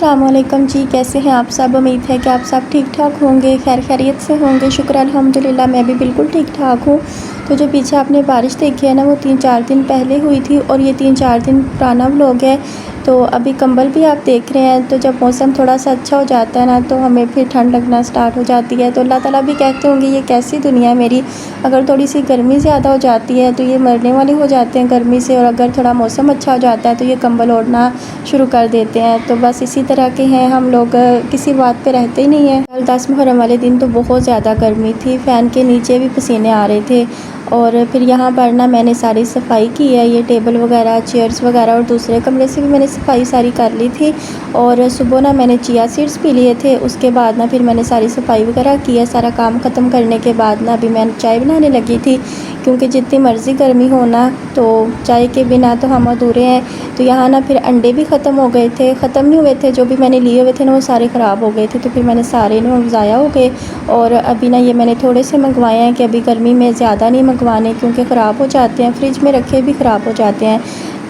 अस्सलाम वालेकुम जी, कैसे हैं आप सब। उम्मीद है कि आप सब ठीक ठाक होंगे, खैर खैरियत से होंगे। शुक्र अल्हम्दुलिल्लाह मैं भी बिल्कुल ठीक ठाक हूँ। तो जो पीछे आपने बारिश देखी है ना, वो 3-4 दिन पहले हुई थी और ये 3-4 दिन पुराना व्लॉग है। तो अभी कंबल भी आप देख रहे हैं। तो जब मौसम थोड़ा सा अच्छा हो जाता है ना, तो हमें फिर ठंड लगना स्टार्ट हो जाती है। तो अल्लाह ताला भी कहते होंगे ये कैसी दुनिया है मेरी, अगर थोड़ी सी गर्मी ज़्यादा हो जाती है तो ये मरने वाले हो जाते हैं गर्मी से, और अगर थोड़ा मौसम अच्छा हो जाता है तो ये कंबल ओढ़ना शुरू कर देते हैं। तो बस इसी तरह के हैं हम लोग, किसी बात पे रहते ही नहीं हैं। कल 10 मुहर्रम वाले दिन तो बहुत ज़्यादा गर्मी थी, फ़ैन के नीचे भी पसीने आ रहे थे। और फिर यहाँ पर ना मैंने सारी सफाई की है, ये टेबल वगैरह, चेयर्स वगैरह, और दूसरे कमरे से भी मैंने सफाई सारी कर ली थी। और सुबह ना मैंने चिया सीड्स पी लिए थे, उसके बाद ना फिर मैंने सारी सफाई वगैरह की है। सारा काम ख़त्म करने के बाद ना अभी मैं चाय बनाने लगी थी, क्योंकि जितनी मर्ज़ी गर्मी हो ना, तो चाय के बिना तो हम अधूरे हैं। तो यहाँ ना फिर अंडे भी ख़त्म हो गए थे, ख़त्म नहीं हुए थे, जो भी मैंने लिए हुए थे ना वो सारे ख़राब हो गए थे। तो फिर मैंने सारे ना ज़ाया हो गए। और अभी ना ये मैंने थोड़े से मंगवाए हैं कि अभी गर्मी में ज़्यादा नहीं मंगवाने, क्योंकि ख़राब हो जाते हैं, फ्रिज में रखे भी ख़राब हो जाते हैं।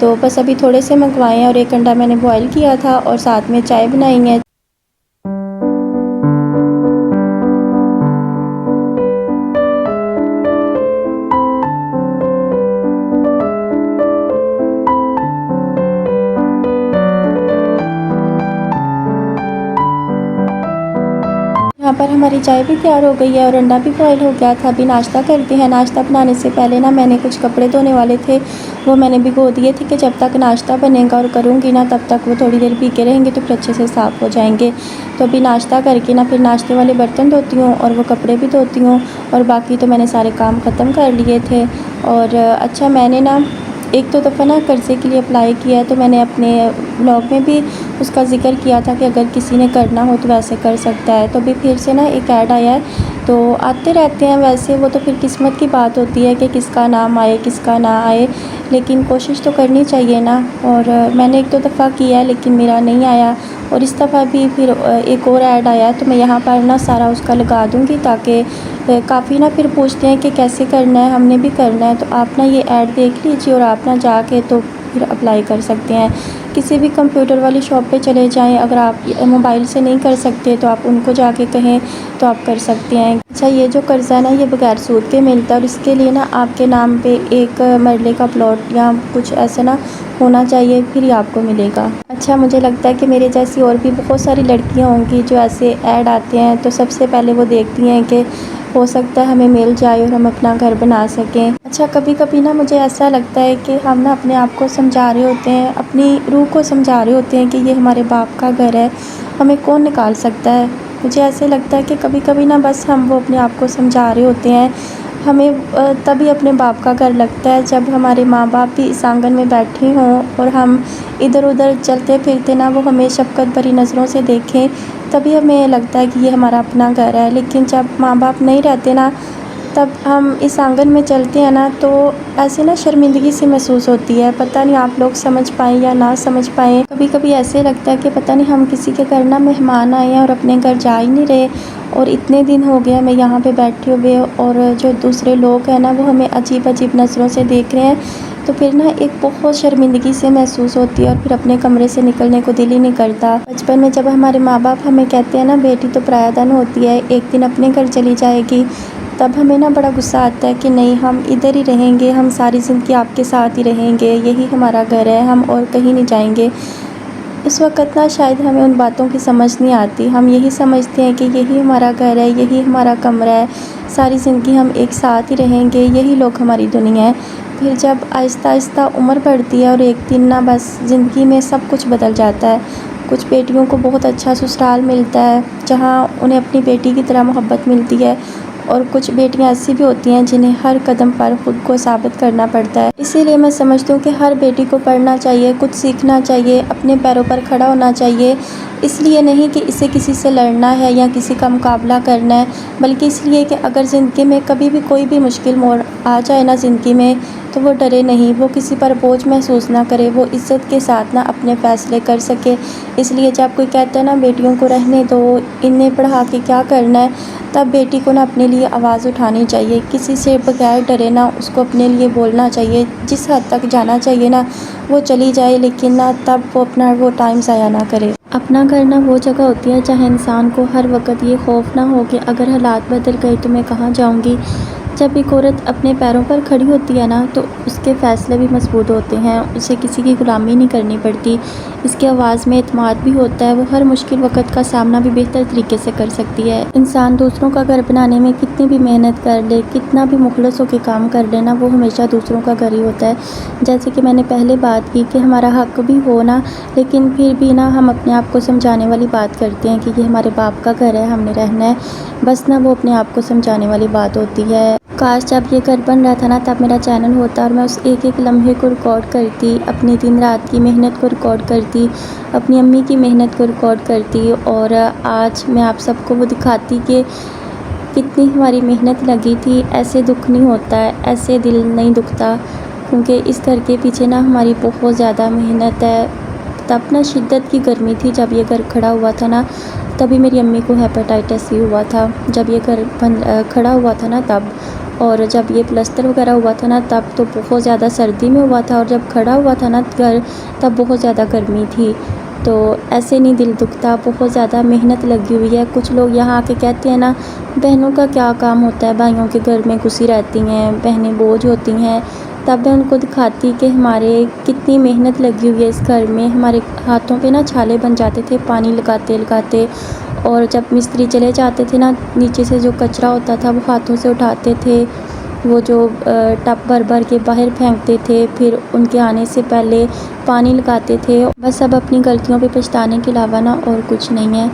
तो बस अभी थोड़े से मंगवाए हैं, और एक अंडा मैंने बॉयल किया था और साथ में चाय बनाई है। यहाँ पर हमारी चाय भी तैयार हो गई है और अंडा भी बॉयल हो गया था। अभी नाश्ता करते हैं। नाश्ता बनाने से पहले ना मैंने कुछ कपड़े धोने वाले थे, वो मैंने भिगो दिए थे कि जब तक नाश्ता बनेगा और करूँगी ना तब तक वो थोड़ी देर भीगे रहेंगे तो फिर अच्छे से साफ़ हो जाएंगे। तो अभी नाश्ता करके ना फिर नाश्ते वाले बर्तन धोती हूँ और वो कपड़े भी धोती हूँ, और बाकी तो मैंने सारे काम ख़त्म कर लिए थे। और अच्छा, मैंने ना एक दो दफ़ा ना कर्ज़े के लिए अप्लाई किया है, तो मैंने अपने ब्लॉग में भी उसका ज़िक्र किया था कि अगर किसी ने करना हो तो वैसे कर सकता है। तो अभी फिर से ना एक ऐड आया है। तो आते रहते हैं वैसे, वो तो फिर किस्मत की बात होती है कि किसका नाम आए किसका ना आए, लेकिन कोशिश तो करनी चाहिए ना। और मैंने एक दो दफ़ा किया है लेकिन मेरा नहीं आया, और इस दफ़ा भी फिर एक और ऐड आया है। तो मैं यहाँ पर ना सारा उसका लगा दूँगी, ताकि काफ़ी ना फिर पूछते हैं कि कैसे करना है, हमने भी करना है। तो आप ना ये ऐड देख लीजिए और आप ना जाके तो फिर अप्लाई कर सकते हैं। किसी भी कंप्यूटर वाली शॉप पे चले जाएं, अगर आप मोबाइल से नहीं कर सकते तो आप उनको जाके कहें तो आप कर सकते हैं। अच्छा, ये जो कर्ज़ा है ना ये बगैर सूद के मिलता है, और इसके लिए ना आपके नाम पे एक मरले का प्लॉट या कुछ ऐसा ना होना चाहिए, फिर ही आपको मिलेगा। अच्छा, मुझे लगता है कि मेरे जैसी और भी बहुत सारी लड़कियां होंगी जो ऐसे ऐड आते हैं तो सबसे पहले वो देखती हैं कि हो सकता है हमें मिल जाए और हम अपना घर बना सकें। अच्छा, कभी कभी ना मुझे ऐसा लगता है कि हम ना अपने आप को समझा रहे होते हैं, अपनी रूह को समझा रहे होते हैं कि ये हमारे बाप का घर है, हमें कौन निकाल सकता है। मुझे ऐसे लगता है कि कभी कभी ना बस हम वो अपने आप को समझा रहे होते हैं। हमें तभी अपने बाप का घर लगता है जब हमारे माँ बाप भी इस आंगन में बैठे हों और हम इधर उधर चलते फिरते ना वो हमें शफ़क़त भरी नज़रों से देखें, तभी हमें लगता है कि ये हमारा अपना घर है। लेकिन जब माँ बाप नहीं रहते ना, तब हम इस आंगन में चलते हैं ना, तो ऐसे ना शर्मिंदगी सी महसूस होती है। पता नहीं आप लोग समझ पाएँ या ना समझ पाएँ। कभी कभी ऐसे लगता है कि पता नहीं हम किसी के घर ना मेहमान आए हैं और अपने घर जा ही नहीं रहे, और इतने दिन हो गए हमें यहाँ पे बैठे हुए, और जो दूसरे लोग हैं ना वो हमें अजीब अजीब नज़रों से देख रहे हैं। तो फिर ना एक बहुत शर्मिंदगी से महसूस होती है, और फिर अपने कमरे से निकलने को दिल ही नहीं करता। बचपन में जब हमारे माँ बाप हमें कहते हैं ना बेटी तो परायाधन होती है, एक दिन अपने घर चली जाएगी, तब हमें ना बड़ा गुस्सा आता है कि नहीं, हम इधर ही रहेंगे, हम सारी ज़िंदगी आपके साथ ही रहेंगे, यही हमारा घर है, हम और कहीं नहीं जाएंगे। इस वक्त ना शायद हमें उन बातों की समझ नहीं आती। हम यही समझते हैं कि यही हमारा घर है, यही हमारा कमरा है, सारी ज़िंदगी हम एक साथ ही रहेंगे, यही लोग हमारी दुनिया है। फिर जब आहिस्ता आहिस्ता उम्र बढ़ती है और एक दिन ना बस ज़िंदगी में सब कुछ बदल जाता है। कुछ बेटियों को बहुत अच्छा ससुराल मिलता है जहाँ उन्हें अपनी बेटी की तरह मोहब्बत मिलती है, और कुछ बेटियां ऐसी भी होती हैं जिन्हें हर कदम पर ख़ुद को साबित करना पड़ता है। इसीलिए मैं समझती हूँ कि हर बेटी को पढ़ना चाहिए, कुछ सीखना चाहिए, अपने पैरों पर खड़ा होना चाहिए। इसलिए नहीं कि इसे किसी से लड़ना है या किसी का मुकाबला करना है, बल्कि इसलिए कि अगर ज़िंदगी में कभी भी कोई भी मुश्किल मोड़ आ जाए ना ज़िंदगी में, तो वो डरे नहीं, वो किसी पर बोझ महसूस ना करे, वो इज़्ज़त के साथ ना अपने फ़ैसले कर सके। इसलिए जब कोई कहता है ना बेटियों को रहने दो, इन्हें पढ़ा के क्या करना है, तब बेटी को ना अपने लिए आवाज़ उठानी चाहिए। किसी से बगैर डरे ना उसको अपने लिए बोलना चाहिए। जिस हद तक जाना चाहिए ना वो चली जाए, लेकिन ना तब वो अपना वो टाइम ज़ाया ना करे। अपना घर ना वो जगह होती है जहाँ इंसान को हर वक़्त ये खौफ ना हो कि अगर हालात बदल गए तो मैं कहाँ जाऊँगी। जब एक औरत अपने पैरों पर खड़ी होती है ना तो उसके फ़ैसले भी मज़बूत होते हैं, उसे किसी की गुलामी नहीं करनी पड़ती। इसकी आवाज़ में एतमाद भी होता है, वो हर मुश्किल वक़्त का सामना भी बेहतर तरीके से कर सकती है। इंसान दूसरों का घर बनाने में कितनी भी मेहनत कर ले, कितना भी मुखलस होकर काम कर ले ना, वो हमेशा दूसरों का घर ही होता है। जैसे कि मैंने पहले बात की कि हमारा हक़ भी हो ना, लेकिन फिर भी ना हम अपने आप को समझाने वाली बात करते हैं कि ये हमारे बाप का घर है, हमने रहना है। बस ना वो अपने आप को समझाने वाली बात होती है। काश जब ये घर बन रहा था ना तब मेरा चैनल होता और मैं उस एक-एक लम्हे को रिकॉर्ड करती, अपनी दिन रात की मेहनत को रिकॉर्ड करती, अपनी अम्मी की मेहनत को रिकॉर्ड करती और आज मैं आप सबको वो दिखाती कि कितनी हमारी मेहनत लगी थी। ऐसे दुःख नहीं होता है, ऐसे दिल नहीं दुखता, क्योंकि इस घर के पीछे ना हमारी बहुत ज़्यादा मेहनत है। तब ना शिद्दत की गर्मी थी जब ये घर खड़ा हुआ था ना, तभी मेरी अम्मी को हेपेटाइटिस सी हुआ था। जब ये घर खड़ा हुआ था ना तब, और जब ये प्लस्तर वगैरह हुआ था ना तब तो बहुत ज़्यादा सर्दी में हुआ था, और जब खड़ा हुआ था ना घर तब बहुत ज़्यादा गर्मी थी। तो ऐसे नहीं दिल दुखता, बहुत ज़्यादा मेहनत लगी हुई है। कुछ लोग यहाँ आके कहते हैं ना बहनों का क्या काम होता है, भाइयों के घर में घुसी रहती हैं, बहनें बोझ होती हैं। तब मैं उनको दिखाती कि हमारे कितनी मेहनत लगी हुई है इस घर में। हमारे हाथों पे ना छाले बन जाते थे पानी लगाते लगाते, और जब मिस्त्री चले जाते थे ना नीचे से जो कचरा होता था वो हाथों से उठाते थे, वो जो टब भर भर के बाहर फेंकते थे, फिर उनके आने से पहले पानी लगाते थे। बस अब अपनी गलतियों पे पछताने के अलावा ना और कुछ नहीं है।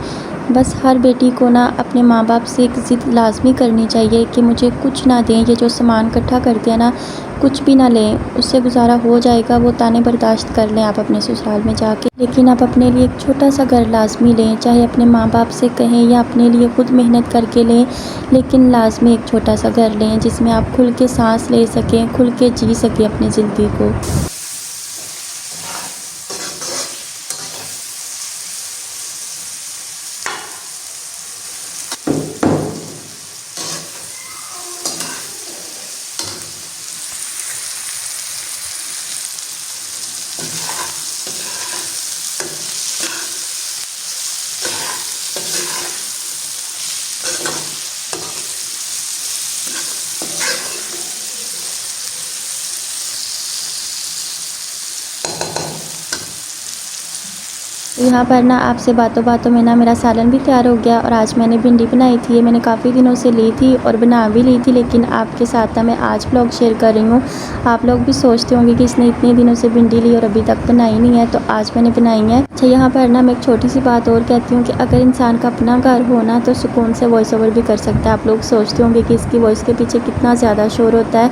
बस हर बेटी को ना अपने माँ बाप से एक ज़िद लाज़मी करनी चाहिए कि मुझे कुछ ना दें, ये जो सामान इकट्ठा करते हैं ना कुछ भी ना लें, उससे गुजारा हो जाएगा। वो ताने बर्दाश्त कर लें आप अपने ससुराल में जाके, लेकिन आप अपने लिए एक छोटा सा घर लाज़मी लें, चाहे अपने माँ बाप से कहें या अपने लिए खुद मेहनत करके लें, लेकिन लाज़मी एक छोटा सा घर लें जिसमें आप खुल के सांस ले सकें, खुल के जी सकें अपनी ज़िंदगी को। यहाँ पर ना आपसे बातों बातों में ना मेरा सालन भी तैयार हो गया, और आज मैंने भिंडी बनाई थी। ये मैंने काफ़ी दिनों से ली थी और बना भी ली थी, लेकिन आपके साथ ना मैं आज व्लॉग शेयर कर रही हूँ। आप लोग भी सोचते होंगे कि इसने इतने दिनों से भिंडी ली और अभी तक बनाई नहीं है, तो आज मैंने बनाई है। अच्छा, यहाँ पर ना मैं एक छोटी सी बात और कहती हूँ कि अगर इंसान का अपना घर हो ना तो सुकून से वॉइस ओवर भी कर सकता है। आप लोग सोचते होंगे कि इसकी वॉइस के पीछे कितना ज़्यादा शोर होता है,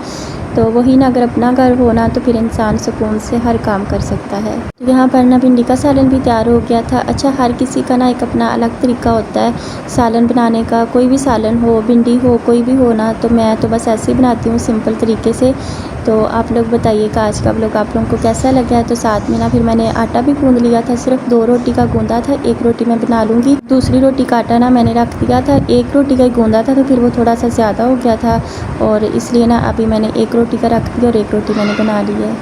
तो वही ना, अगर अपना घर हो ना तो फिर इंसान सुकून से हर काम कर सकता है। तो यहाँ पर ना भिंडी का सालन भी तैयार हो गया था। अच्छा, हर किसी का ना एक अपना अलग तरीका होता है सालन बनाने का। कोई भी सालन हो, भिंडी हो, कोई भी हो ना, तो मैं तो बस ऐसे ही बनाती हूँ सिंपल तरीके से। तो आप लोग बताइएगा आज का व्लॉग आप लोगों को कैसा लगा है। तो साथ में ना फिर मैंने आटा भी गूँध लिया था, सिर्फ 2 रोटी का गूँधा था, 1 रोटी मैं बना लूँगी। दूसरी रोटी का आटा ना मैंने रख दिया था, 1 रोटी का ही गूँधा था, तो फिर वो थोड़ा सा ज़्यादा हो गया था, और इसलिए ना अभी मैंने 1 रोटी का रख दिया और 1 रोटी मैंने बना ली है।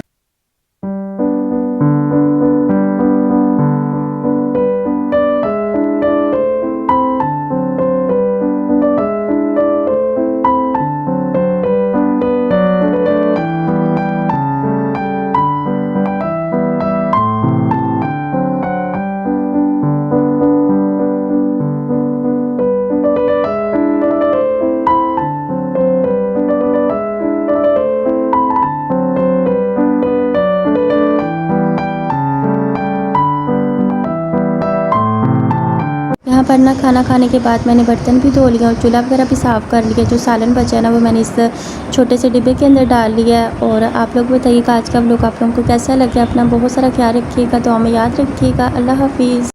यहाँ पर ना खाना खाने के बाद मैंने बर्तन भी धो लिया और चूल्हा वगैरह भी साफ़ कर लिया। जो सालन बचा है ना वो मैंने इस छोटे से डिब्बे के अंदर डाल लिया है। और आप लोग बताइएगा आज का व्लॉग आप लोगों को कैसा लगे। अपना बहुत सारा ख्याल रखिएगा, दुआ में याद रखिएगा। अल्लाह हाफिज़।